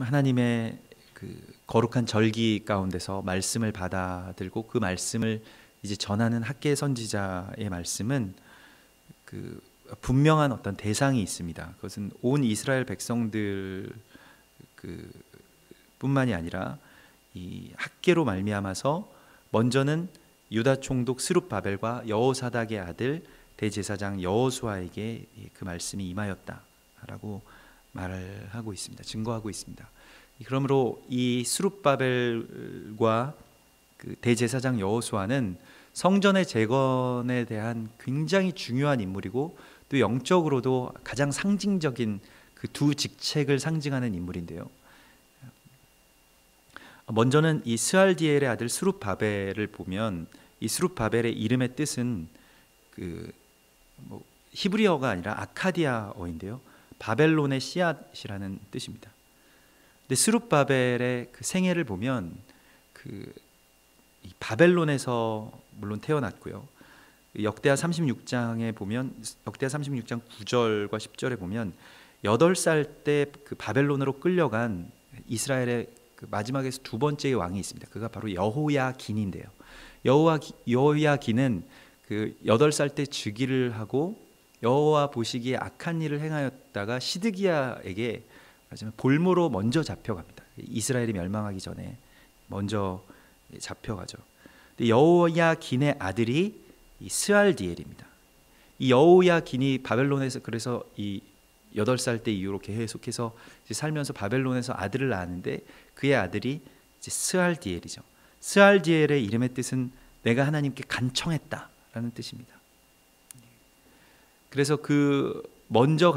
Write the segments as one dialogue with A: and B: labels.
A: 하나님의 그 거룩한 절기 가운데서 말씀을 받아들고 그 말씀을 이제 전하는 학계 선지자의 말씀은 그 분명한 어떤 대상이 있습니다. 그것은 온 이스라엘 백성들 그 뿐만이 아니라 이 학계로 말미암아서 먼저는 유다 총독 스룹바벨과 여호사닥의 아들 대제사장 여호수아에게 그 말씀이 임하였다라고 말을 하고 있습니다. 증거하고 있습니다. 그러므로 이 스룹바벨과 그 대제사장 여호수아는 성전의 재건에 대한 굉장히 중요한 인물이고 또 영적으로도 가장 상징적인 그 두 직책을 상징하는 인물인데요. 먼저는 이 스알디엘의 아들 스룹바벨을 보면 이 스룹바벨의 이름의 뜻은 그 히브리어가 아니라 아카디아어인데요. 바벨론의 씨앗이라는 뜻입니다. 근데 스룹바벨의 그 생애를 보면 그 바벨론에서 물론 태어났고요. 역대하 36장에 보면 역대하 36장 9절과 10절에 보면 8살 때 그 바벨론으로 끌려간 이스라엘의 그 마지막에서 두 번째의 왕이 있습니다. 그가 바로 여호야긴인데요. 여호야긴은 그 8살 때 즉위를 하고 여호와 보시기에 악한 일을 행하였다가 시드기야에게 볼모로 먼저 잡혀갑니다. 이스라엘이 멸망하기 전에 먼저 잡혀가죠. 여호야긴의 아들이 이 스알디엘입니다. 이 여호야긴이 바벨론에서 그래서 이 8살 때 이후로 계속해서 살면서 바벨론에서 아들을 낳았는데 그의 아들이 이제 스알디엘이죠. 스알디엘의 이름의 뜻은 내가 하나님께 간청했다라는 뜻입니다. 그래서 그 먼저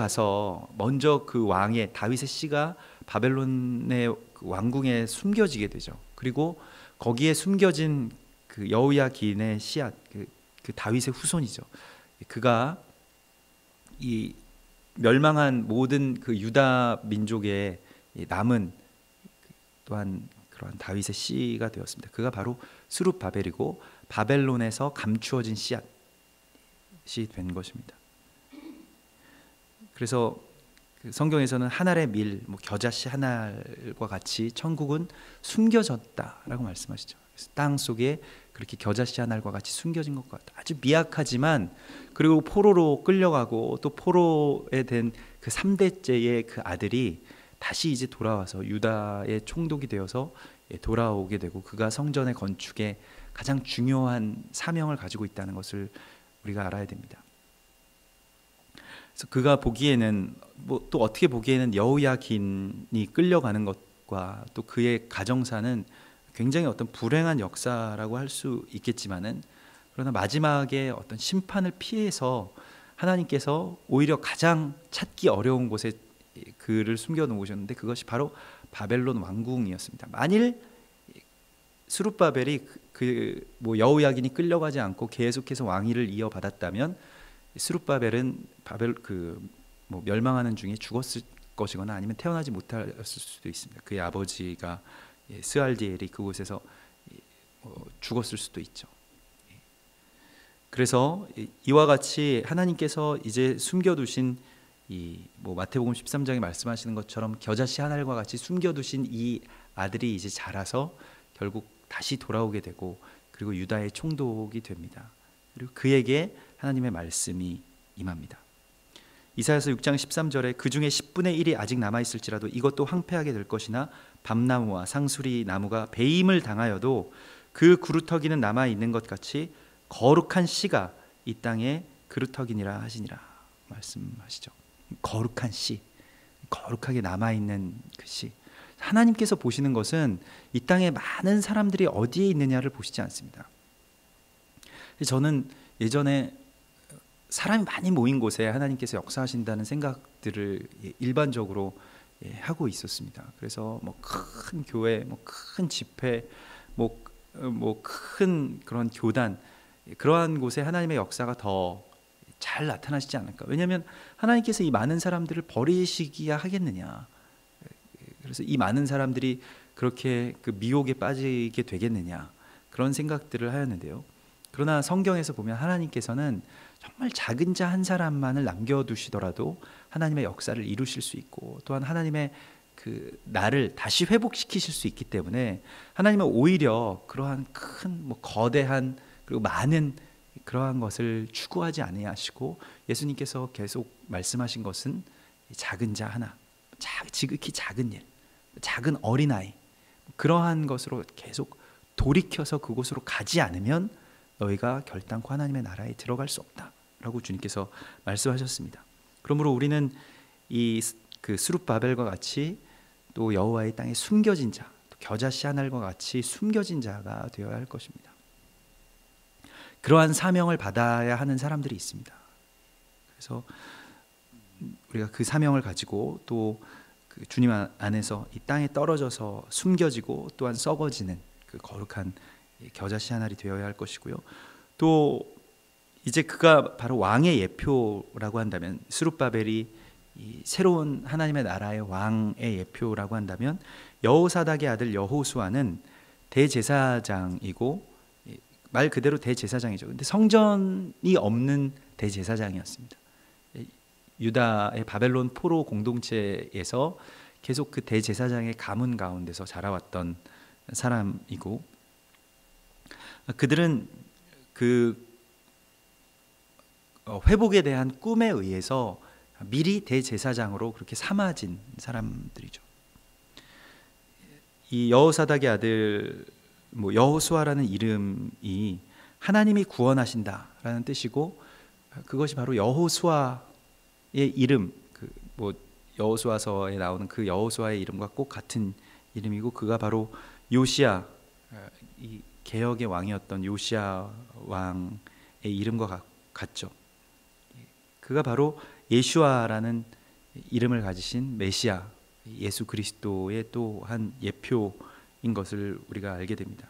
A: 그 왕의 다윗의 씨가 바벨론의 그 왕궁에 숨겨지게 되죠. 그리고 거기에 숨겨진 그 여호야긴의 씨앗, 그 다윗의 후손이죠. 그가 이 멸망한 모든 그 유다 민족의 남은 또한 그러한 다윗의 씨가 되었습니다. 그가 바로 스룹바벨이고 바벨론에서 감추어진 씨앗이 된 것입니다. 그래서 성경에서는 한 알의 밀, 겨자씨 한 알과 같이 천국은 숨겨졌다라고 말씀하시죠. 땅 속에 그렇게 겨자씨 한 알과 같이 숨겨진 것 같다. 아주 미약하지만 그리고 포로로 끌려가고 또 포로에 된 그 3대째의 그 아들이 다시 이제 돌아와서 유다의 총독이 되어서 돌아오게 되고 그가 성전의 건축에 가장 중요한 사명을 가지고 있다는 것을 우리가 알아야 됩니다. 그래서 그가 보기에는 또 어떻게 보기에는 여호야긴이 끌려가는 것과 또 그의 가정사는 굉장히 어떤 불행한 역사라고 할 수 있겠지만은 그러나 마지막에 어떤 심판을 피해서 하나님께서 오히려 가장 찾기 어려운 곳에 그를 숨겨 놓으셨는데 그것이 바로 바벨론 왕궁이었습니다. 만일 스룹바벨이 여호야긴이 끌려가지 않고 계속해서 왕위를 이어받았다면 스룹바벨은 멸망하는 중에 죽었을 것이거나 아니면 태어나지 못했을 수도 있습니다. 그의 아버지가 스알디엘이 그곳에서 죽었을 수도 있죠. 그래서 이와 같이 하나님께서 이제 숨겨두신 마태복음 13장에 말씀하시는 것처럼 겨자씨 한 알과 같이 숨겨두신 이 아들이 이제 자라서 결국 다시 돌아오게 되고 그리고 유다의 총독이 됩니다. 그리고 그에게 하나님의 말씀이 임합니다. 이사야서 6장 13절에 그 중에 10분의 1이 아직 남아있을지라도 이것도 황폐하게 될 것이나 밤나무와 상수리 나무가 배임을 당하여도 그 그루터기는 남아있는 것 같이 거룩한 씨가 이 땅에 그루터기니라 하시니라 말씀하시죠. 거룩한 씨, 거룩하게 남아있는 그 씨. 하나님께서 보시는 것은 이 땅에 많은 사람들이 어디에 있느냐를 보시지 않습니다. 저는 예전에 사람이 많이 모인 곳에 하나님께서 역사하신다는 생각들을 일반적으로 하고 있었습니다. 그래서 큰 교회, 큰 집회, 큰 그런 교단 그러한 곳에 하나님의 역사가 더 잘 나타나시지 않을까? 왜냐하면 하나님께서 이 많은 사람들을 버리시기야 하겠느냐? 그래서 이 많은 사람들이 그렇게 그 미혹에 빠지게 되겠느냐? 그런 생각들을 하였는데요. 그러나 성경에서 보면 하나님께서는 정말 작은 자 한 사람만을 남겨두시더라도 하나님의 역사를 이루실 수 있고 또한 하나님의 그 나를 다시 회복시키실 수 있기 때문에 하나님은 오히려 그러한 큰 뭐 거대한 그리고 많은 그러한 것을 추구하지 아니하시고 예수님께서 계속 말씀하신 것은 작은 자 하나, 지극히 작은 일, 작은 어린아이, 그러한 것으로 계속 돌이켜서 그곳으로 가지 않으면 너희가 결단코 하나님의 나라에 들어갈 수 없다라고 주님께서 말씀하셨습니다. 그러므로 우리는 이 그 스룹바벨과 같이 또 여호와의 땅에 숨겨진 자, 또 겨자씨 하늘과 같이 숨겨진 자가 되어야 할 것입니다. 그러한 사명을 받아야 하는 사람들이 있습니다. 그래서 우리가 그 사명을 가지고 또 그 주님 안에서 이 땅에 떨어져서 숨겨지고 또한 썩어지는 그 거룩한 겨자씨 하늘이 되어야 할 것이고요. 또 이제 그가 바로 왕의 예표라고 한다면, 스룹바벨이 이 새로운 하나님의 나라의 왕의 예표라고 한다면, 여호사닥의 아들 여호수아는 대제사장이고 말 그대로 대제사장이죠. 근데 성전이 없는 대제사장이었습니다. 유다의 바벨론 포로 공동체에서 계속 그 대제사장의 가문 가운데서 자라왔던 사람이고, 그들은 그 회복에 대한 꿈에 의해서 미리 대제사장으로 그렇게 삼아진 사람들이죠. 이 여호사닥의 아들 여호수아라는 이름이 하나님이 구원하신다라는 뜻이고, 그것이 바로 여호수아의 이름, 여호수아서에 나오는 그 여호수아의 이름과 꼭 같은 이름이고, 그가 바로 요시야, 이 개혁의 왕이었던 요시야 왕의 이름과 같죠. 그가 바로 예슈아라는 이름을 가지신 메시아, 예수 그리스도의 또 한 예표인 것을 우리가 알게 됩니다.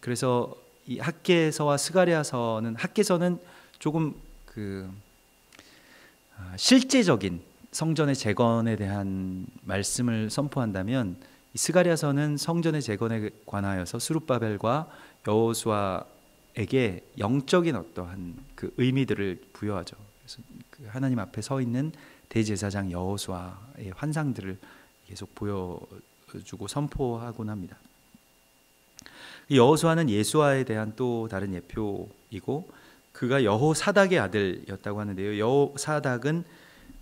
A: 그래서 이 학개서와 스가랴서는, 학개서는 조금 실제적인 성전의 재건에 대한 말씀을 선포한다면, 이 스가랴서는 성전의 재건에 관하여서 스룹바벨과 여호수아에게 영적인 어떠한 그 의미들을 부여하죠. 그래서 그 하나님 앞에 서 있는 대제사장 여호수아의 환상들을 계속 보여주고 선포하곤 합니다. 여호수아는 예수아에 대한 또 다른 예표이고, 그가 여호사닥의 아들이었다고 하는데요. 여호사닥은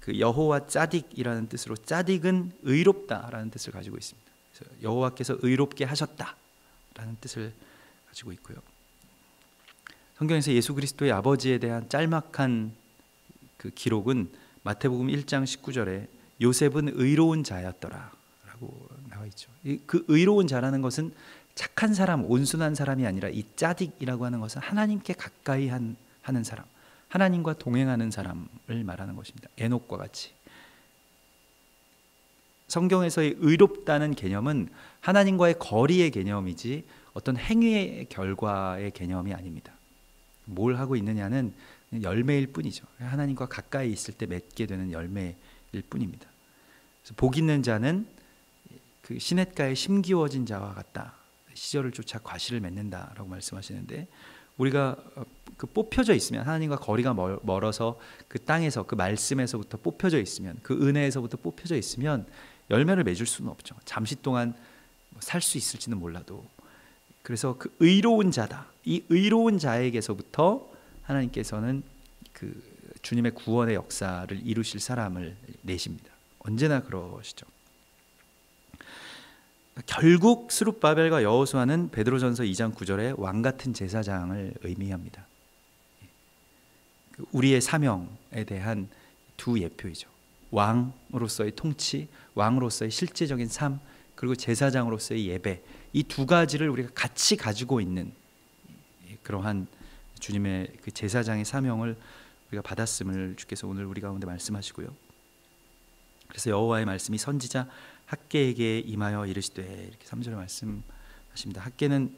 A: 그 여호와 짜딕이라는 뜻으로, 짜딕은 의롭다라는 뜻을 가지고 있습니다. 그래서 여호와께서 의롭게 하셨다라는 뜻을 가지고 있고요. 성경에서 예수 그리스도의 아버지에 대한 짤막한 그 기록은 마태복음 1장 19절에 요셉은 의로운 자였더라라고 나와 있죠. 그 의로운 자라는 것은 착한 사람, 온순한 사람이 아니라, 이 짜딕이라고 하는 것은 하나님께 가까이 하는 사람, 하나님과 동행하는 사람을 말하는 것입니다. 에녹과 같이. 성경에서의 의롭다는 개념은 하나님과의 거리의 개념이지 어떤 행위의 결과의 개념이 아닙니다. 뭘 하고 있느냐는 열매일 뿐이죠. 하나님과 가까이 있을 때 맺게 되는 열매일 뿐입니다. 그래서 복 있는 자는 그 시냇가에 심기워진 자와 같다. 시절을 쫓아 과실을 맺는다라고 말씀하시는데, 우리가 그 뽑혀져 있으면, 하나님과 거리가 멀어서 그 땅에서, 그 말씀에서부터 뽑혀져 있으면, 그 은혜에서부터 뽑혀져 있으면 열매를 맺을 수는 없죠. 잠시 동안 살 수 있을지는 몰라도. 그래서 그 의로운 자다, 이 의로운 자에게서부터 하나님께서는 그 주님의 구원의 역사를 이루실 사람을 내십니다. 언제나 그러시죠. 결국 스룹바벨과 여호수아는 베드로전서 2장 9절에 왕 같은 제사장을 의미합니다. 우리의 사명에 대한 두 예표이죠. 왕으로서의 통치, 왕으로서의 실제적인 삶, 그리고 제사장으로서의 예배, 이 두 가지를 우리가 같이 가지고 있는 그러한 주님의 그 제사장의 사명을 우리가 받았음을 주께서 오늘 우리 가운데 말씀하시고요. 그래서 여호와의 말씀이 선지자 학개에게 임하여 이르시되, 이렇게 3절에 말씀하십니다. 학개는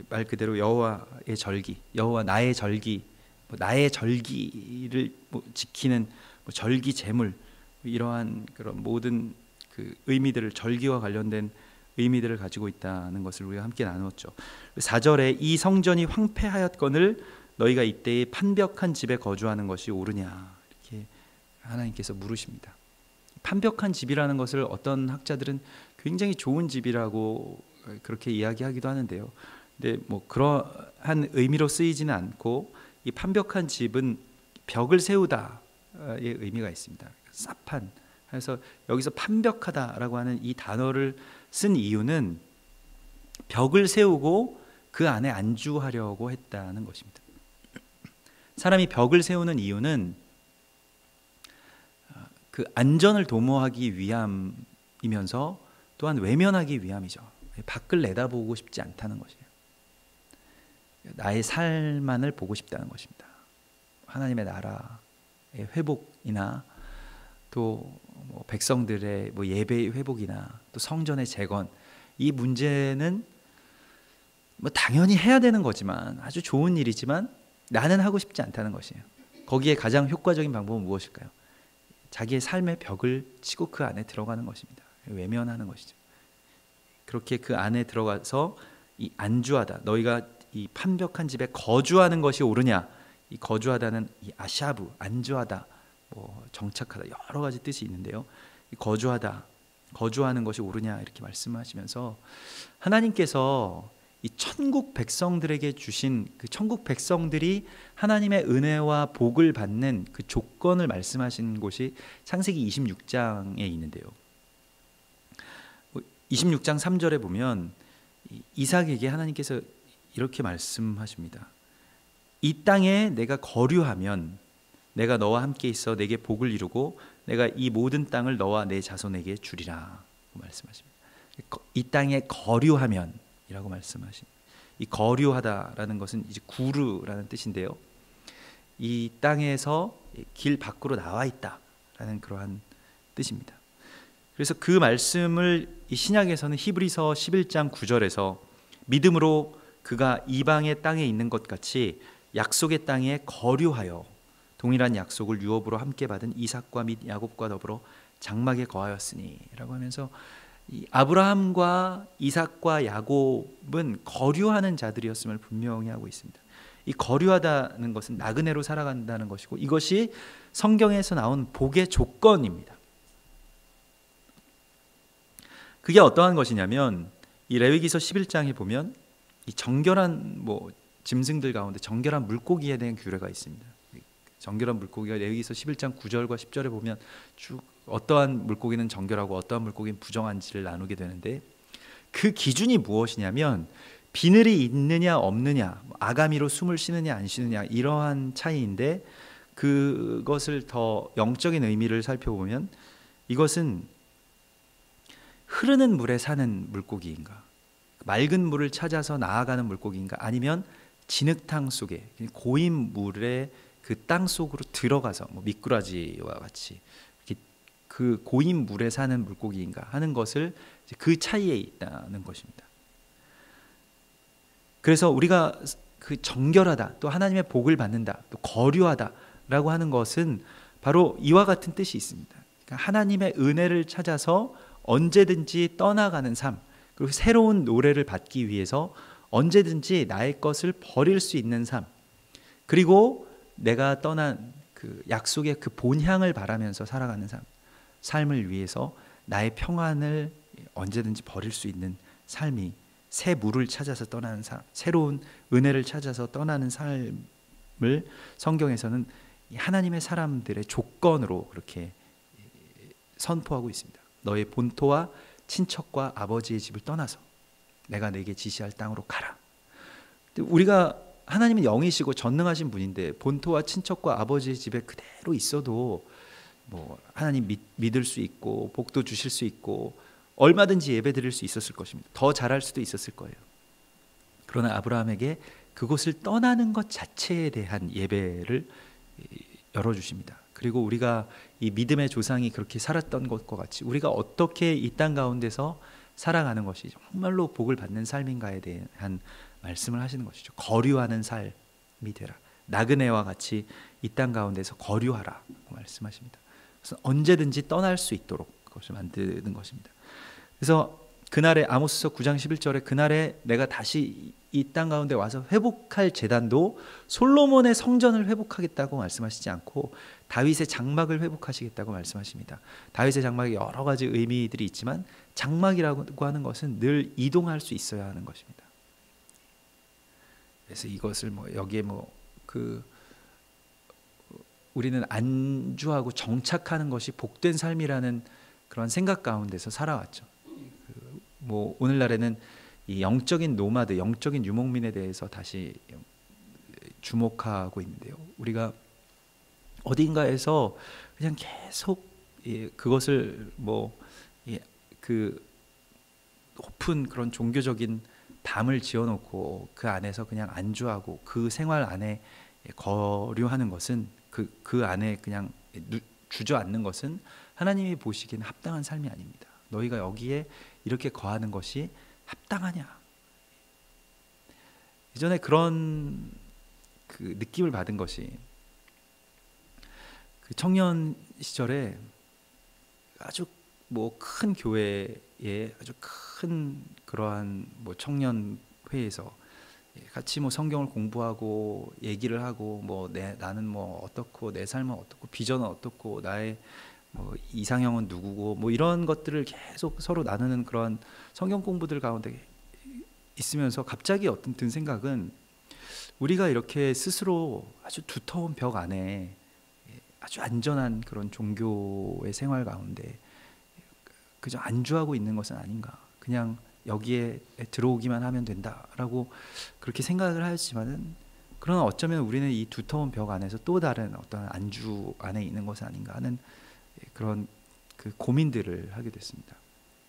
A: 말 그대로 여호와의 절기, 여호와 나의 절기, 나의 절기를 지키는 절기 제물, 이러한 그런 모든 그 의미들을, 절기와 관련된 의미들을 가지고 있다는 것을 우리가 함께 나누었죠. 4절에 이 성전이 황폐하였거늘 너희가 이때에 판벽한 집에 거주하는 것이 옳으냐, 이렇게 하나님께서 물으십니다. 판벽한 집이라는 것을 어떤 학자들은 굉장히 좋은 집이라고 그렇게 이야기하기도 하는데요. 근데 뭐 그러한 의미로 쓰이지는 않고, 이 판벽한 집은 벽을 세우다의 의미가 있습니다. 쌉한. 그래서 여기서 판벽하다라고 하는 이 단어를 쓴 이유는 벽을 세우고 그 안에 안주하려고 했다는 것입니다. 사람이 벽을 세우는 이유는 그 안전을 도모하기 위함이면서 또한 외면하기 위함이죠. 밖을 내다보고 싶지 않다는 것이에요. 나의 삶만을 보고 싶다는 것입니다. 하나님의 나라의 회복이나 또 뭐 백성들의 뭐 예배의 회복이나 또 성전의 재건, 이 문제는 뭐 당연히 해야 되는 거지만, 아주 좋은 일이지만 나는 하고 싶지 않다는 것이에요. 거기에 가장 효과적인 방법은 무엇일까요? 자기의 삶의 벽을 치고 그 안에 들어가는 것입니다. 외면하는 것이죠. 그렇게 그 안에 들어가서 이 안주하다, 너희가 이 판벽한 집에 거주하는 것이 옳으냐, 이 거주하다는 이 아샤브, 안주하다, 뭐 정착하다, 여러 가지 뜻이 있는데요. 이 거주하다, 거주하는 것이 옳으냐 이렇게 말씀하시면서 하나님께서 이 천국 백성들에게 주신 그 천국 백성들이 하나님의 은혜와 복을 받는 그 조건을 말씀하신 곳이 창세기 26장에 있는데요. 26장 3절에 보면 이삭에게 하나님께서 이렇게 말씀하십니다. 이 땅에 내가 거류하면 내가 너와 함께 있어 내게 복을 이루고 내가 이 모든 땅을 너와 내 자손에게 주리라 말씀하십니다. 이 땅에 거류하면 이라고 말씀하신, 이 거류하다라는 것은 이제 구르라는 뜻인데요. 이 땅에서 길 밖으로 나와 있다라는 그러한 뜻입니다. 그래서 그 말씀을 이 신약에서는 히브리서 11장 9절에서 믿음으로 그가 이방의 땅에 있는 것 같이 약속의 땅에 거류하여 동일한 약속을 유업으로 함께 받은 이삭과 및 야곱과 더불어 장막에 거하였으니 라고 하면서 이 아브라함과 이삭과 야곱은 거류하는 자들이었음을 분명히 하고 있습니다. 이 거류하다는 것은 나그네로 살아간다는 것이고, 이것이 성경에서 나온 복의 조건입니다. 그게 어떠한 것이냐면 이 레위기서 11장에 보면 이 정결한 뭐 짐승들 가운데 정결한 물고기에 대한 규례가 있습니다. 정결한 물고기가 레위기서 11장 9절과 10절에 보면 쭉 어떠한 물고기는 정결하고 어떠한 물고기는 부정한지를 나누게 되는데, 그 기준이 무엇이냐면 비늘이 있느냐 없느냐, 아가미로 숨을 쉬느냐 안 쉬느냐, 이러한 차이인데, 그것을 더 영적인 의미를 살펴보면 이것은 흐르는 물에 사는 물고기인가, 맑은 물을 찾아서 나아가는 물고기인가, 아니면 진흙탕 속에 고인 물에 그 땅 속으로 들어가서 뭐 미꾸라지와 같이 그 고인 물에 사는 물고기인가 하는 것을 그 차이에 있다는 것입니다. 그래서 우리가 그 정결하다, 또 하나님의 복을 받는다, 또 거류하다라고 하는 것은 바로 이와 같은 뜻이 있습니다. 그러니까 하나님의 은혜를 찾아서 언제든지 떠나가는 삶, 그리고 새로운 노래를 받기 위해서 언제든지 나의 것을 버릴 수 있는 삶, 그리고 내가 떠난 그 약속의 그 본향을 바라면서 살아가는 삶을 위해서 나의 평안을 언제든지 버릴 수 있는 삶이, 새 물을 찾아서 떠나는 삶, 새로운 은혜를 찾아서 떠나는 삶을 성경에서는 하나님의 사람들의 조건으로 그렇게 선포하고 있습니다. 너의 본토와 친척과 아버지의 집을 떠나서 내가 내게 지시할 땅으로 가라. 우리가 하나님은 영이시고 전능하신 분인데 본토와 친척과 아버지의 집에 그대로 있어도 뭐 하나님 믿을 수 있고 복도 주실 수 있고 얼마든지 예배 드릴 수 있었을 것입니다. 더 잘할 수도 있었을 거예요. 그러나 아브라함에게 그곳을 떠나는 것 자체에 대한 예배를 열어주십니다. 그리고 우리가 이 믿음의 조상이 그렇게 살았던 것과 같이 우리가 어떻게 이 땅 가운데서 살아가는 것이 정말로 복을 받는 삶인가에 대한 말씀을 하시는 것이죠. 거류하는 삶이 되라. 나그네와 같이 이 땅 가운데서 거류하라 말씀하십니다. 그래서 언제든지 떠날 수 있도록 그것을 만드는 것입니다. 그래서 그날에 아모스서 9장 11절에 그날에 내가 다시 이 땅 가운데 와서 회복할 제단도 솔로몬의 성전을 회복하겠다고 말씀하시지 않고 다윗의 장막을 회복하시겠다고 말씀하십니다. 다윗의 장막에 여러 가지 의미들이 있지만 장막이라고 하는 것은 늘 이동할 수 있어야 하는 것입니다. 그래서 이것을 여기에 우리는 안주하고 정착하는 것이 복된 삶이라는 그런 생각 가운데서 살아왔죠. 오늘날에는 이 영적인 노마드, 영적인 유목민에 대해서 다시 주목하고 있는데요. 우리가 어딘가에서 그냥 계속 그것을 그 높은 그런 종교적인 담을 지어놓고 그 안에서 그냥 안주하고 그 생활 안에 거류하는 것은 그 안에 그냥 주저앉는 것은 하나님이 보시기에는 합당한 삶이 아닙니다. 너희가 여기에 이렇게 거하는 것이 합당하냐? 이전에 그런 그 느낌을 받은 것이 그 청년 시절에 아주 큰 교회에 아주 큰 그러한 청년 회에서 같이 성경을 공부하고 얘기를 하고 나는 어떻고 내 삶은 어떻고 비전은 어떻고 나의 이상형은 누구고 이런 것들을 계속 서로 나누는 그런 성경 공부들 가운데 있으면서 갑자기 든 생각은 우리가 이렇게 스스로 아주 두터운 벽 안에 아주 안전한 그런 종교의 생활 가운데 그저 안주하고 있는 것은 아닌가. 그냥 여기에 들어오기만 하면 된다라고 그렇게 생각을 하였지만은 그러나 어쩌면 우리는 이 두터운 벽 안에서 또 다른 어떤 안주 안에 있는 것은 아닌가 하는 그런 그 고민들을 하게 됐습니다.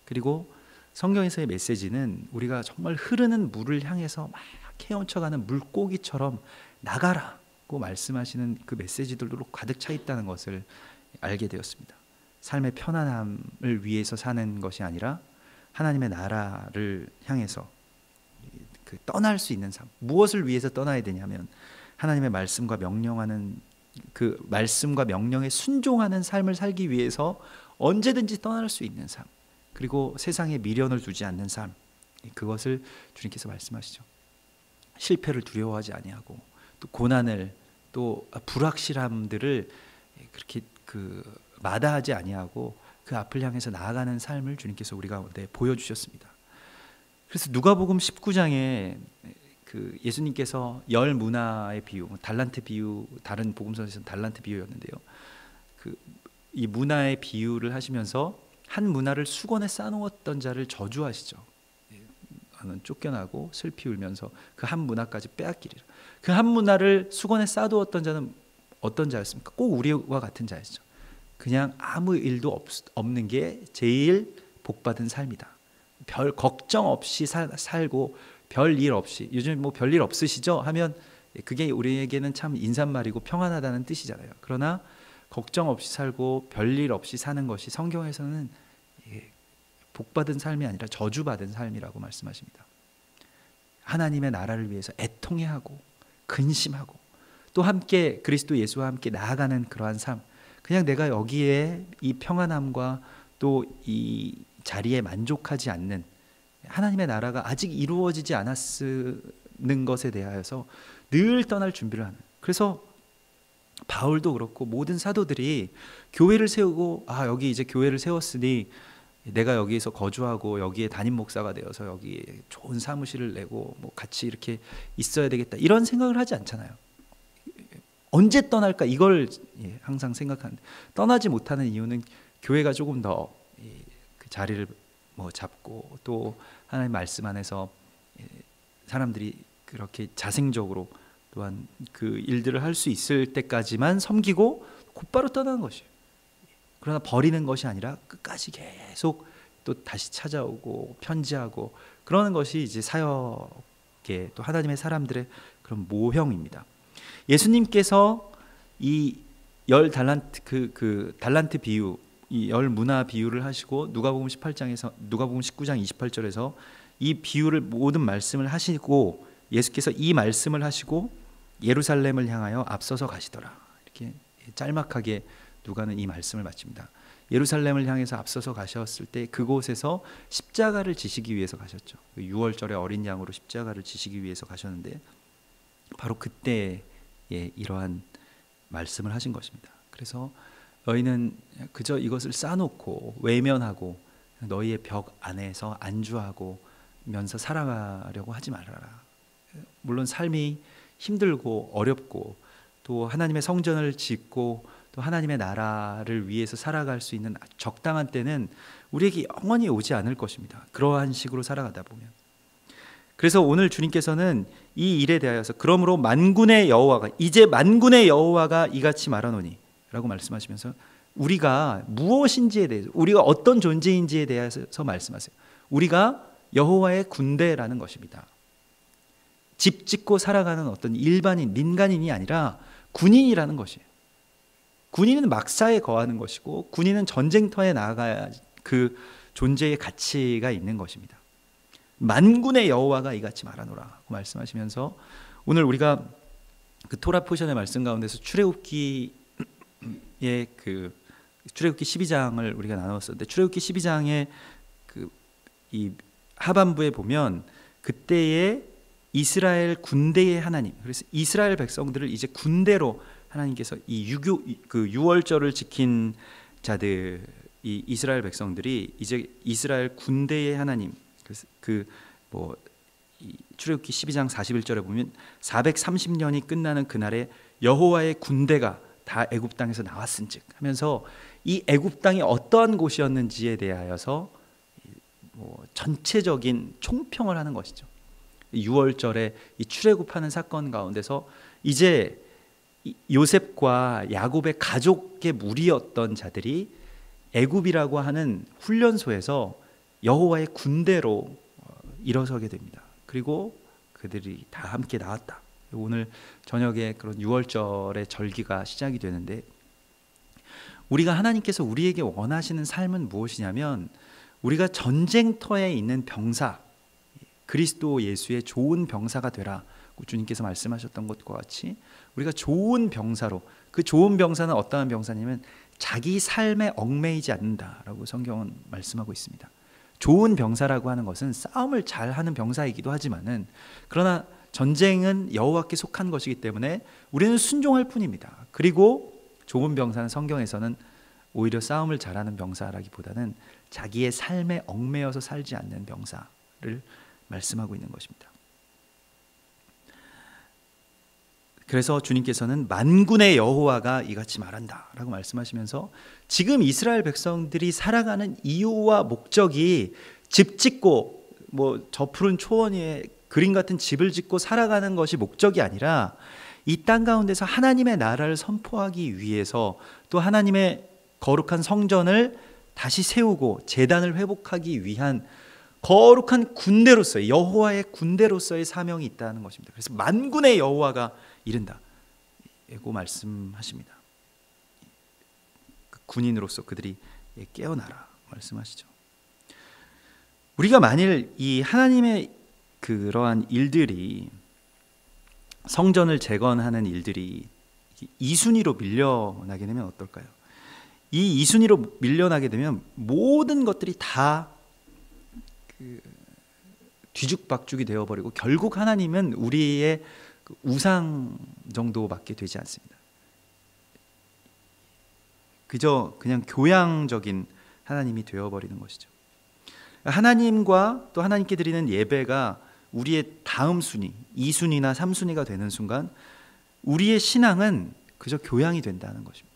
A: 그리고 성경에서의 메시지는 우리가 정말 흐르는 물을 향해서 막 헤엄쳐가는 물고기처럼 나가라고 말씀하시는 그 메시지들로 가득 차 있다는 것을 알게 되었습니다. 삶의 편안함을 위해서 사는 것이 아니라 하나님의 나라를 향해서 떠날 수 있는 삶. 무엇을 위해서 떠나야 되냐면 하나님의 말씀과 명령하는 그 말씀과 명령에 순종하는 삶을 살기 위해서 언제든지 떠날 수 있는 삶. 그리고 세상에 미련을 두지 않는 삶. 그것을 주님께서 말씀하시죠. 실패를 두려워하지 아니하고 또 고난을 또 불확실함들을 그렇게 마다하지 아니하고 그 앞을 향해서 나아가는 삶을 주님께서 우리 가운데 보여주셨습니다. 그래서 누가복음 19장에 그 예수님께서 열 문화의 비유, 달란트 비유, 다른 복음서에서는 달란트 비유였는데요. 이 문화의 비유를 하시면서 한 문화를 수건에 싸놓았던 자를 저주하시죠. 나는 쫓겨나고 슬피 울면서 그 한 문화까지 빼앗기리라. 그 한 문화를 수건에 싸두었던 자는 어떤 자였습니까? 꼭 우리와 같은 자였죠. 그냥 아무 일도 없는 게 제일 복받은 삶이다. 별 걱정 없이 살고 별 일 없이, 요즘 별일 없으시죠? 하면 그게 우리에게는 참 인사말이고 평안하다는 뜻이잖아요. 그러나 걱정 없이 살고 별일 없이 사는 것이 성경에서는 복받은 삶이 아니라 저주받은 삶이라고 말씀하십니다. 하나님의 나라를 위해서 애통해하고 근심하고 또 함께 그리스도 예수와 함께 나아가는 그러한 삶. 그냥 내가 여기에 이 평안함과 또 이 자리에 만족하지 않는, 하나님의 나라가 아직 이루어지지 않았는 것에 대하여서 늘 떠날 준비를 하는. 그래서 바울도 그렇고 모든 사도들이 교회를 세우고 여기 이제 교회를 세웠으니 내가 여기에서 거주하고 여기에 담임 목사가 되어서 여기에 좋은 사무실을 내고 같이 이렇게 있어야 되겠다 이런 생각을 하지 않잖아요. 언제 떠날까 이걸 항상 생각하는데, 떠나지 못하는 이유는 교회가 조금 더 그 자리를 잡고 또 하나님의 말씀 안에서 사람들이 그렇게 자생적으로 또한 그 일들을 할 수 있을 때까지만 섬기고 곧바로 떠나는 것이에요. 그러나 버리는 것이 아니라 끝까지 계속 또 다시 찾아오고 편지하고 그러는 것이 이제 사역의 또 하나님의 사람들의 그런 모형입니다. 예수님께서 이 열 달란트 그 달란트 비유, 이 열 문화 비유를 하시고 누가복음 19장 28절에서 이 비유를 모든 말씀을 하시고 예수께서 이 말씀을 하시고 예루살렘을 향하여 앞서서 가시더라. 이렇게 짤막하게 누가는 이 말씀을 마칩니다. 예루살렘을 향해서 앞서서 가셨을 때 그곳에서 십자가를 지시기 위해서 가셨죠. 6월절에 어린 양으로 십자가를 지시기 위해서 가셨는데 바로 그때에 이러한 말씀을 하신 것입니다. 그래서 너희는 그저 이것을 쌓아놓고 외면하고 너희의 벽 안에서 안주하고 면서 살아가려고 하지 말아라. 물론 삶이 힘들고 어렵고 또 하나님의 성전을 짓고 또 하나님의 나라를 위해서 살아갈 수 있는 적당한 때는 우리에게 영원히 오지 않을 것입니다. 그러한 식으로 살아가다 보면. 그래서 오늘 주님께서는 이 일에 대하여서 그러므로 만군의 여호와가 이제 만군의 여호와가 이같이 말하노니 라고 말씀하시면서 우리가 무엇인지에 대해서 우리가 어떤 존재인지에 대해서 말씀하세요. 우리가 여호와의 군대라는 것입니다. 집 짓고 살아가는 어떤 일반인, 민간인이 아니라 군인이라는 것이에요. 군인은 막사에 거하는 것이고 군인은 전쟁터에 나아가야 그 존재의 가치가 있는 것입니다. 만군의 여호와가 이같이 말하노라고 말씀하시면서 오늘 우리가 그 토라 포션의 말씀 가운데서 출애굽기의 그 출애굽기 12장을 우리가 나눴었는데 출애굽기 12장의 그 이 하반부에 보면 그때의 이스라엘 군대의 하나님, 그래서 이스라엘 백성들을 이제 군대로 하나님께서 이 그 유월절을 지킨 자들, 이 이스라엘 백성들이 이제 이스라엘 군대의 하나님, 그래서 출애굽기 12장 41절에 보면 430년이 끝나는 그날에 여호와의 군대가 다 애굽 땅에서 나왔은즉 하면서 이 애굽 땅이 어떠한 곳이었는지에 대하여서 전체적인 총평을 하는 것이죠. 6월절에 이 출애굽하는 사건 가운데서 이제 요셉과 야곱의 가족의 무리였던 자들이 애굽이라고 하는 훈련소에서 여호와의 군대로 일어서게 됩니다. 그리고 그들이 다 함께 나왔다. 오늘 저녁에 그런 6월절의 절기가 시작이 되는데 우리가 하나님께서 우리에게 원하시는 삶은 무엇이냐면 우리가 전쟁터에 있는 병사, 그리스도 예수의 좋은 병사가 되라. 주님께서 말씀하셨던 것과 같이 우리가 좋은 병사로, 그 좋은 병사는 어떠한 병사냐면 자기 삶에 얽매이지 않는다라고 성경은 말씀하고 있습니다. 좋은 병사라고 하는 것은 싸움을 잘하는 병사이기도 하지만은 그러나 전쟁은 여호와께 속한 것이기 때문에 우리는 순종할 뿐입니다. 그리고 좋은 병사는 성경에서는 오히려 싸움을 잘하는 병사라기보다는 자기의 삶에 얽매여서 살지 않는 병사를 말씀하고 있는 것입니다. 그래서 주님께서는 만군의 여호와가 이같이 말한다라고 말씀하시면서 지금 이스라엘 백성들이 살아가는 이유와 목적이 집 짓고 저 푸른 초원 위에 그림 같은 집을 짓고 살아가는 것이 목적이 아니라 이 땅 가운데서 하나님의 나라를 선포하기 위해서 또 하나님의 거룩한 성전을 다시 세우고 제단을 회복하기 위한 거룩한 군대로서의 여호와의 군대로서의 사명이 있다는 것입니다. 그래서 만군의 여호와가 이른다고 말씀하십니다. 군인으로서 그들이 깨어나라 말씀하시죠. 우리가 만일 이 하나님의 그러한 일들이 성전을 재건하는 일들이 이순위로 밀려나게 되면 어떨까요? 이 이순위로 밀려나게 되면 모든 것들이 다 뒤죽박죽이 되어버리고 결국 하나님은 우리의 우상 정도밖에 되지 않습니다. 그저 그냥 교양적인 하나님이 되어버리는 것이죠. 하나님과 또 하나님께 드리는 예배가 우리의 다음 순위, 2순위나 3순위가 되는 순간 우리의 신앙은 그저 교양이 된다는 것입니다.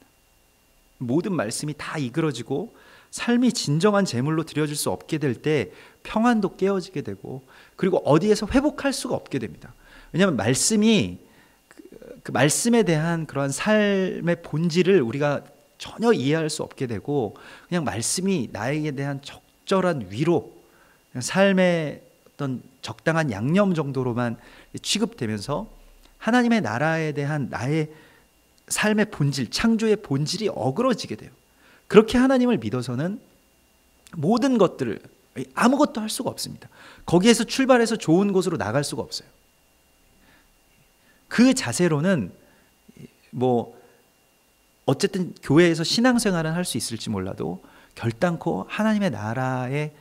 A: 모든 말씀이 다 이그러지고 삶이 진정한 제물로 드려질 수 없게 될 때 평안도 깨어지게 되고 그리고 어디에서 회복할 수가 없게 됩니다. 왜냐하면 말씀이 그 말씀에 대한 그러한 삶의 본질을 우리가 전혀 이해할 수 없게 되고 그냥 말씀이 나에게 대한 적절한 위로, 삶의 어떤 적당한 양념 정도로만 취급되면서 하나님의 나라에 대한 나의 삶의 본질, 창조의 본질이 어그러지게 돼요. 그렇게 하나님을 믿어서는 모든 것들을 아무것도 할 수가 없습니다. 거기에서 출발해서 좋은 곳으로 나갈 수가 없어요. 그 자세로는 어쨌든 교회에서 신앙생활은 할 수 있을지 몰라도 결단코 하나님의 나라의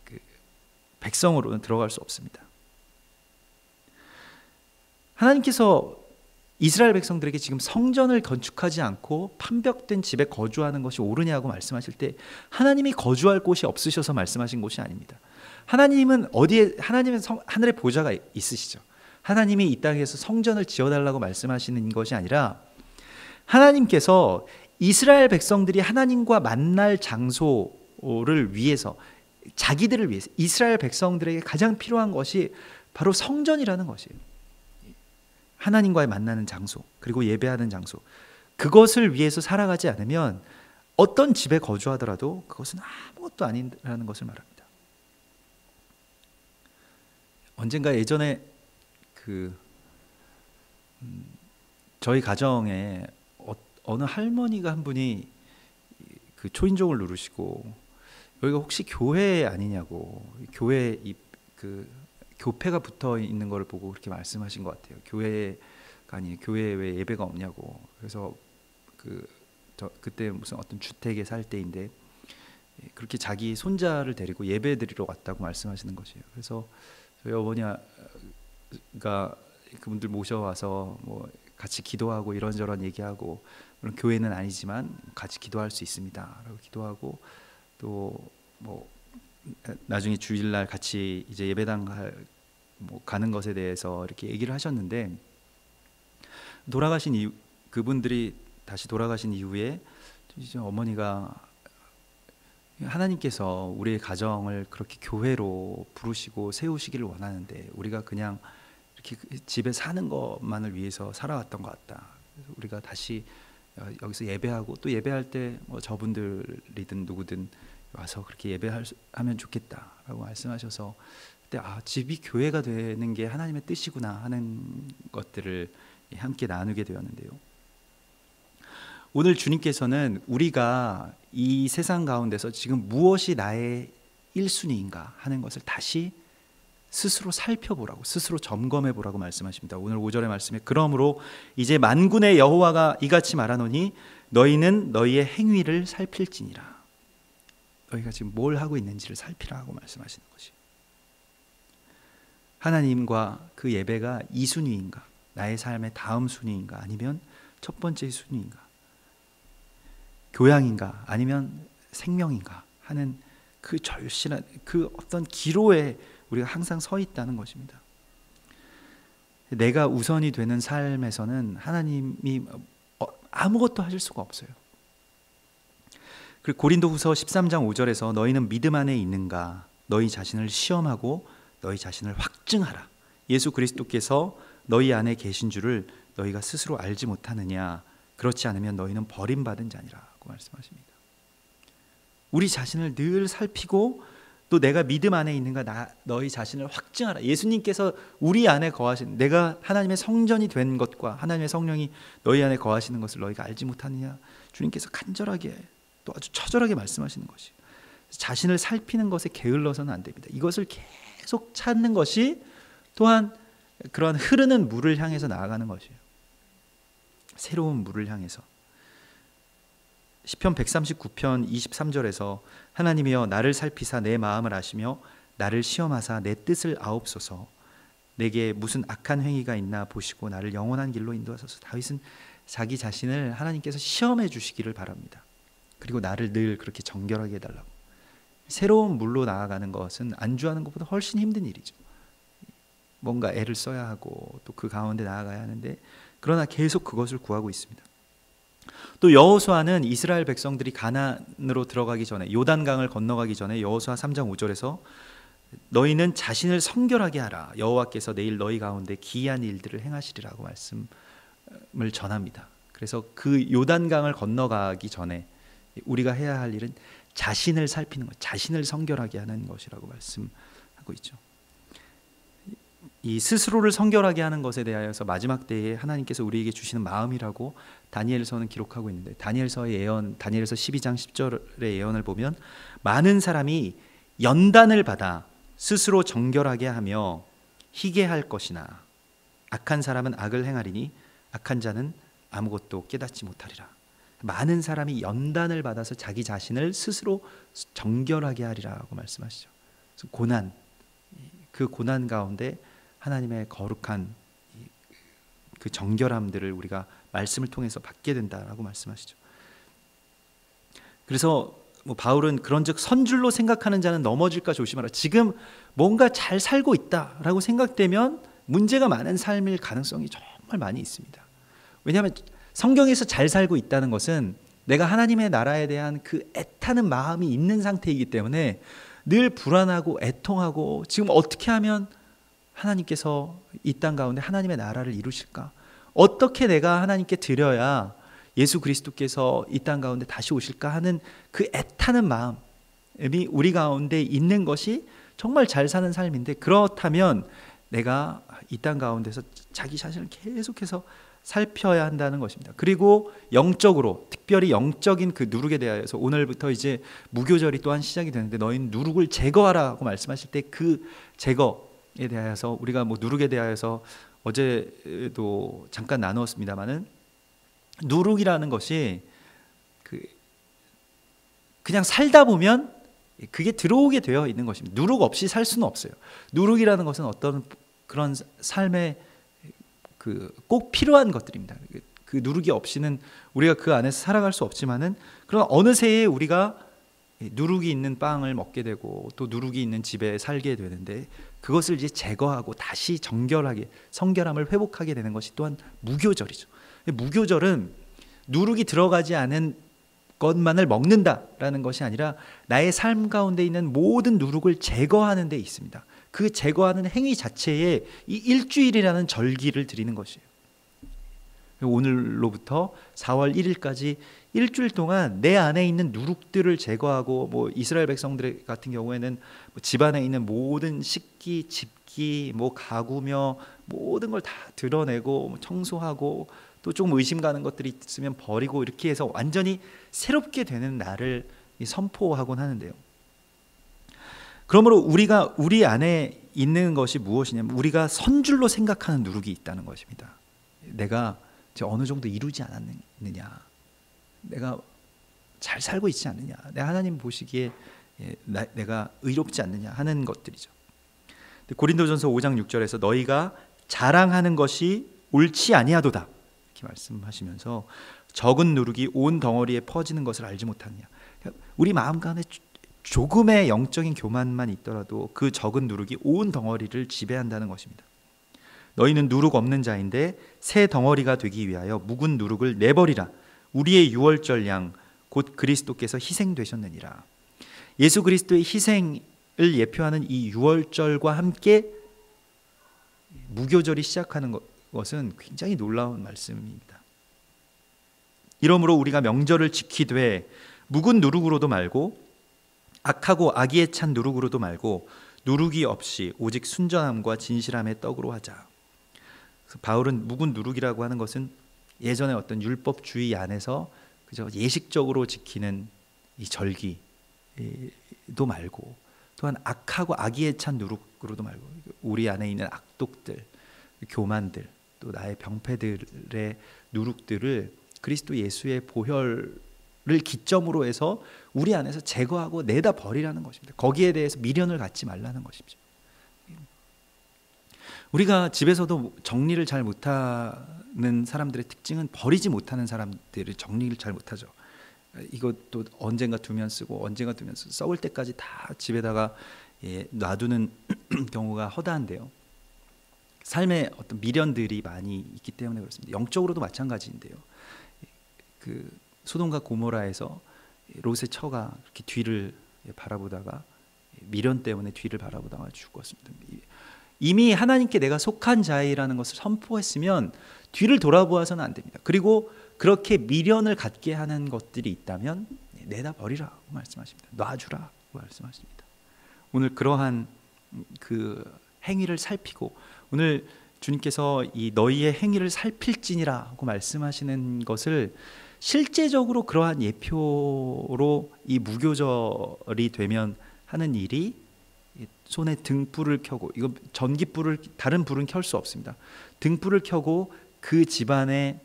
A: 그 백성으로는 들어갈 수 없습니다. 하나님께서 이스라엘 백성들에게 지금 성전을 건축하지 않고 판벽된 집에 거주하는 것이 옳으냐고 말씀하실 때 하나님이 거주할 곳이 없으셔서 말씀하신 것이 아닙니다. 하나님은 하나님은 하늘의 보좌가 있으시죠. 하나님이 이 땅에서 성전을 지어달라고 말씀하시는 것이 아니라 하나님께서 이스라엘 백성들이 하나님과 만날 장소를 위해서, 자기들을 위해서, 이스라엘 백성들에게 가장 필요한 것이 바로 성전이라는 것이에요. 하나님과의 만나는 장소, 그리고 예배하는 장소, 그것을 위해서 살아가지 않으면 어떤 집에 거주하더라도 그것은 아무것도 아니라는 것을 말합니다. 언젠가 예전에 저희 가정에 어느 할머니가 한 분이 그 초인종을 누르시고 여기가 혹시 교회 아니냐고, 교회 교패가 붙어 있는 걸 보고 그렇게 말씀하신 것 같아요. 교회가 아니에요. 교회에 왜 예배가 없냐고. 그래서 그때 무슨 어떤 주택에 살 때인데 그렇게 자기 손자를 데리고 예배 드리러 왔다고 말씀하시는 것이에요. 그래서 저희 어머니가 그분들 모셔와서 뭐 같이 기도하고 이런저런 얘기하고, 물론 교회는 아니지만 같이 기도할 수 있습니다라고 기도하고, 또 뭐 나중에 주일날 같이 이제 예배당 가는 것에 대해서 이렇게 얘기를 하셨는데, 그분들이 다시 돌아가신 이후에 이제 어머니가 하나님께서 우리의 가정을 그렇게 교회로 부르시고 세우시기를 원하는데 우리가 그냥 이렇게 집에 사는 것만을 위해서 살아왔던 것 같다. 그래서 우리가 다시 여기서 예배하고, 또 예배할 때 뭐 저분들이든 누구든 와서 그렇게 예배하면 좋겠다라고 말씀하셔서, 그때 집이 교회가 되는 게 하나님의 뜻이구나 하는 것들을 함께 나누게 되었는데요. 오늘 주님께서는 우리가 이 세상 가운데서 지금 무엇이 나의 1순위인가 하는 것을 다시 스스로 살펴보라고, 스스로 점검해 보라고 말씀하십니다. 오늘 5절의 말씀에 그러므로 이제 만군의 여호와가 이같이 말하노니 너희는 너희의 행위를 살필지니라. 너희가 지금 뭘 하고 있는지를 살피라고 말씀하시는 것이에요. 하나님과 그 예배가 2순위인가, 나의 삶의 다음 순위인가, 아니면 첫 번째 순위인가, 교양인가, 아니면 생명인가 하는 그 절실한 그 어떤 기로에 우리가 항상 서 있다는 것입니다. 내가 우선이 되는 삶에서는 하나님이 아무것도 하실 수가 없어요. 그리고 고린도후서 13장 5절에서 너희는 믿음 안에 있는가, 너희 자신을 시험하고 너희 자신을 확증하라. 예수 그리스도께서 너희 안에 계신 줄을 너희가 스스로 알지 못하느냐. 그렇지 않으면 너희는 버림받은 자니라고 말씀하십니다. 우리 자신을 늘 살피고, 또 내가 믿음 안에 있는가, 너희 자신을 확증하라. 예수님께서 우리 안에 거하신, 내가 하나님의 성전이 된 것과 하나님의 성령이 너희 안에 거하시는 것을 너희가 알지 못하느냐. 주님께서 간절하게, 또 아주 처절하게 말씀하시는 것이에요. 자신을 살피는 것에 게을러서는 안 됩니다. 이것을 계속 찾는 것이 또한 그러한 흐르는 물을 향해서 나아가는 것이에요. 새로운 물을 향해서. 시편 139편 23절에서 하나님이여 나를 살피사 내 마음을 아시며 나를 시험하사 내 뜻을 아옵소서. 내게 무슨 악한 행위가 있나 보시고 나를 영원한 길로 인도하소서. 다윗은 자기 자신을 하나님께서 시험해 주시기를 바랍니다. 그리고 나를 늘 그렇게 정결하게 해달라고. 새로운 물로 나아가는 것은 안주하는 것보다 훨씬 힘든 일이죠. 뭔가 애를 써야 하고 또 그 가운데 나아가야 하는데, 그러나 계속 그것을 구하고 있습니다. 또 여호수아는 이스라엘 백성들이 가나안으로 들어가기 전에, 요단강을 건너가기 전에 여호수아 3장 5절에서 너희는 자신을 성결하게 하라. 여호와께서 내일 너희 가운데 기이한 일들을 행하시리라고 말씀을 전합니다. 그래서 그 요단강을 건너가기 전에 우리가 해야 할 일은 자신을 살피는 것, 자신을 성결하게 하는 것이라고 말씀하고 있죠. 이 스스로를 성결하게 하는 것에 대하여서 마지막 때에 하나님께서 우리에게 주시는 마음이라고 다니엘서는 기록하고 있는데, 다니엘서의 예언, 다니엘서 12장 10절의 예언을 보면 많은 사람이 연단을 받아 스스로 정결하게 하며 희게 할 것이나 악한 사람은 악을 행하리니 악한 자는 아무것도 깨닫지 못하리라. 많은 사람이 연단을 받아서 자기 자신을 스스로 정결하게 하리라고 말씀하시죠. 그래서 고난, 그 고난 가운데 하나님의 거룩한 그 정결함들을 우리가 말씀을 통해서 받게 된다라고 말씀하시죠. 그래서 바울은 그런즉 선줄로 생각하는 자는 넘어질까 조심하라. 지금 뭔가 잘 살고 있다라고 생각되면 문제가 많은 삶일 가능성이 정말 많이 있습니다. 왜냐하면 성경에서 잘 살고 있다는 것은 내가 하나님의 나라에 대한 그 애타는 마음이 있는 상태이기 때문에 늘 불안하고 애통하고 지금 어떻게 하면 하나님께서 이 땅 가운데 하나님의 나라를 이루실까? 어떻게 내가 하나님께 드려야 예수 그리스도께서 이 땅 가운데 다시 오실까 하는 그 애타는 마음이 우리 가운데 있는 것이 정말 잘 사는 삶인데, 그렇다면 내가 이 땅 가운데서 자기 자신을 계속해서 살펴야 한다는 것입니다. 그리고 영적으로, 특별히 영적인 그 누룩에 대하여서 오늘부터 이제 무교절이 또한 시작이 되는데 너희는 누룩을 제거하라고 말씀하실 때 그 제거에 대하여서 우리가 누룩에 대하여서 어제도 잠깐 나누었습니다마는 누룩이라는 것이 그냥 살다 보면 그게 들어오게 되어 있는 것입니다. 누룩 없이 살 수는 없어요. 누룩이라는 것은 어떤 그런 삶에 꼭 필요한 것들입니다. 그 누룩이 없이는 우리가 그 안에서 살아갈 수 없지만은, 그러나 어느새에 우리가 누룩이 있는 빵을 먹게 되고 또 누룩이 있는 집에 살게 되는데, 그것을 이제 제거하고 다시 정결하게 성결함을 회복하게 되는 것이 또한 무교절이죠. 무교절은 누룩이 들어가지 않은 것만을 먹는다라는 것이 아니라 나의 삶 가운데 있는 모든 누룩을 제거하는 데 있습니다. 그 제거하는 행위 자체에 이 일주일이라는 절기를 드리는 것이에요. 오늘로부터 4월 1일까지 일주일 동안 내 안에 있는 누룩들을 제거하고, 이스라엘 백성들 같은 경우에는 집안에 있는 모든 식기, 집기, 가구며 모든 걸 다 드러내고 청소하고, 또 조금 의심 가는 것들이 있으면 버리고, 이렇게 해서 완전히 새롭게 되는 날을 선포하곤 하는데요. 그러므로 우리가 우리 안에 있는 것이 무엇이냐면 우리가 선줄로 생각하는 누룩이 있다는 것입니다. 내가 어느 정도 이루지 않았느냐, 내가 잘 살고 있지 않느냐, 내가 하나님 보시기에 내가 의롭지 않느냐 하는 것들이죠. 고린도전서 5장 6절에서 너희가 자랑하는 것이 옳지 아니하도다 이렇게 말씀하시면서 적은 누룩이 온 덩어리에 퍼지는 것을 알지 못하느냐. 우리 마음 가운데 조금의 영적인 교만만 있더라도 그 적은 누룩이 온 덩어리를 지배한다는 것입니다. 너희는 누룩 없는 자인데 새 덩어리가 되기 위하여 묵은 누룩을 내버리라. 우리의 유월절 양 곧 그리스도께서 희생되셨느니라. 예수 그리스도의 희생을 예표하는 이 유월절과 함께 무교절이 시작하는 것은 굉장히 놀라운 말씀입니다. 이러므로 우리가 명절을 지키되 묵은 누룩으로도 말고 악하고 악의에 찬 누룩으로도 말고 누룩이 없이 오직 순전함과 진실함의 떡으로 하자. 그래서 바울은 묵은 누룩이라고 하는 것은 예전에 어떤 율법주의 안에서 그저 예식적으로 지키는 이 절기도 말고, 또한 악하고 악의에 찬 누룩으로도 말고 우리 안에 있는 악독들, 교만들, 또 나의 병폐들의 누룩들을 그리스도 예수의 보혈을 기점으로 해서 우리 안에서 제거하고 내다 버리라는 것입니다. 거기에 대해서 미련을 갖지 말라는 것이죠. 우리가 집에서도 정리를 잘 못하는 사람들의 특징은 버리지 못하는 사람들을 정리를 잘 못하죠. 이것도 언젠가 두면 쓰고 언젠가 두면 쓰고 썩을 때까지 다 집에다가 놔두는 경우가 허다한데요. 삶에 어떤 미련들이 많이 있기 때문에 그렇습니다. 영적으로도 마찬가지인데요. 그 소돔과 고모라에서 롯의 처가 이렇게 뒤를 바라보다가 미련 때문에 뒤를 바라보다가 죽었습니다. 이미 하나님께 내가 속한 자이라는 것을 선포했으면 뒤를 돌아보아서는 안 됩니다. 그리고 그렇게 미련을 갖게 하는 것들이 있다면 내다 버리라고 말씀하십니다. 놔주라고 말씀하십니다. 오늘 그러한 그 행위를 살피고, 오늘 주님께서 이 너희의 행위를 살필지니라고 말씀하시는 것을 실제적으로 그러한 예표로 이 무교절이 되면 하는 일이 손에 등불을 켜고, 이거 전기불을 다른 불은 켤 수 없습니다. 등불을 켜고 그 집안의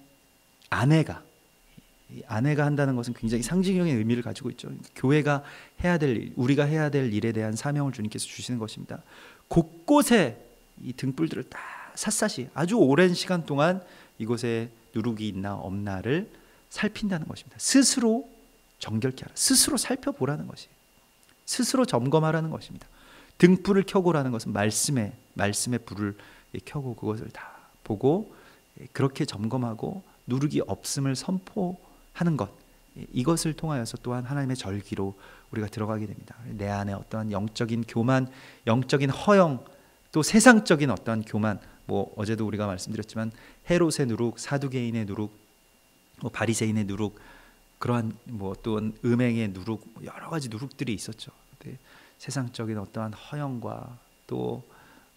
A: 아내가 이 아내가 한다는 것은 굉장히 상징적인 의미를 가지고 있죠. 교회가 해야 될 일, 우리가 해야 될 일에 대한 사명을 주님께서 주시는 것입니다. 곳곳에 이 등불들을 다 샅샅이 아주 오랜 시간 동안 이곳에 누룩이 있나 없나를 살핀다는 것입니다. 스스로 정결케 하라. 스스로 살펴보라는 것이에요. 스스로 점검하라는 것입니다. 등불을 켜고라는 것은 말씀에 불을 켜고 그것을 다 보고 그렇게 점검하고 누룩이 없음을 선포하는 것, 이것을 통하여서 또한 하나님의 절기로 우리가 들어가게 됩니다. 내 안에 어떠한 영적인 교만, 영적인 허영, 또 세상적인 어떠한 교만, 뭐 어제도 우리가 말씀드렸지만 헤롯의 누룩, 사두개인의 누룩, 뭐 바리새인의 누룩, 그러한 뭐 또 음행의 누룩, 여러 가지 누룩들이 있었죠. 세상적인 어떠한 허영과 또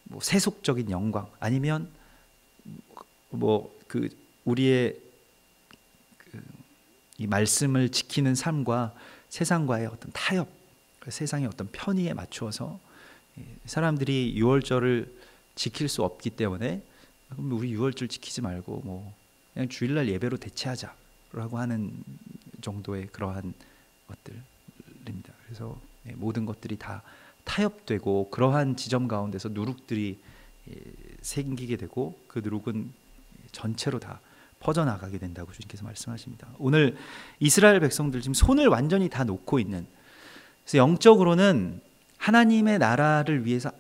A: 뭐 세속적인 영광, 아니면 뭐 그 우리의 이 말씀을 지키는 삶과 세상과의 어떤 타협, 세상의 어떤 편의에 맞추어서 사람들이 유월절을 지킬 수 없기 때문에 그럼 우리 유월절 지키지 말고 뭐 그냥 주일날 예배로 대체하자라고 하는 정도의 그러한 것들입니다. 그래서 모든 것들이 다 타협되고 그러한 지점 가운데서 누룩들이 생기게 되고 그 누룩은 전체로 다 퍼져나가게 된다고 주님께서 말씀하십니다. 오늘 이스라엘 백성들 지금 손을 완전히 다 놓고 있는, 그래서 영적으로는 하나님의 나라를 위해서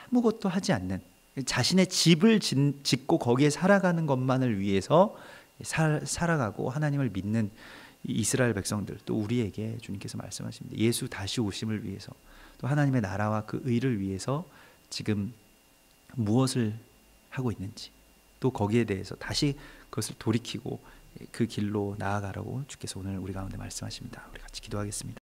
A: 아무것도 하지 않는, 자신의 집을 짓고 거기에 살아가는 것만을 위해서 살아가고 하나님을 믿는 이스라엘 백성들, 또 우리에게 주님께서 말씀하십니다. 예수 다시 오심을 위해서, 또 하나님의 나라와 그 의를 위해서 지금 무엇을 하고 있는지, 또 거기에 대해서 다시 그것을 돌이키고 그 길로 나아가라고 주께서 오늘 우리 가운데 말씀하십니다. 우리 같이 기도하겠습니다.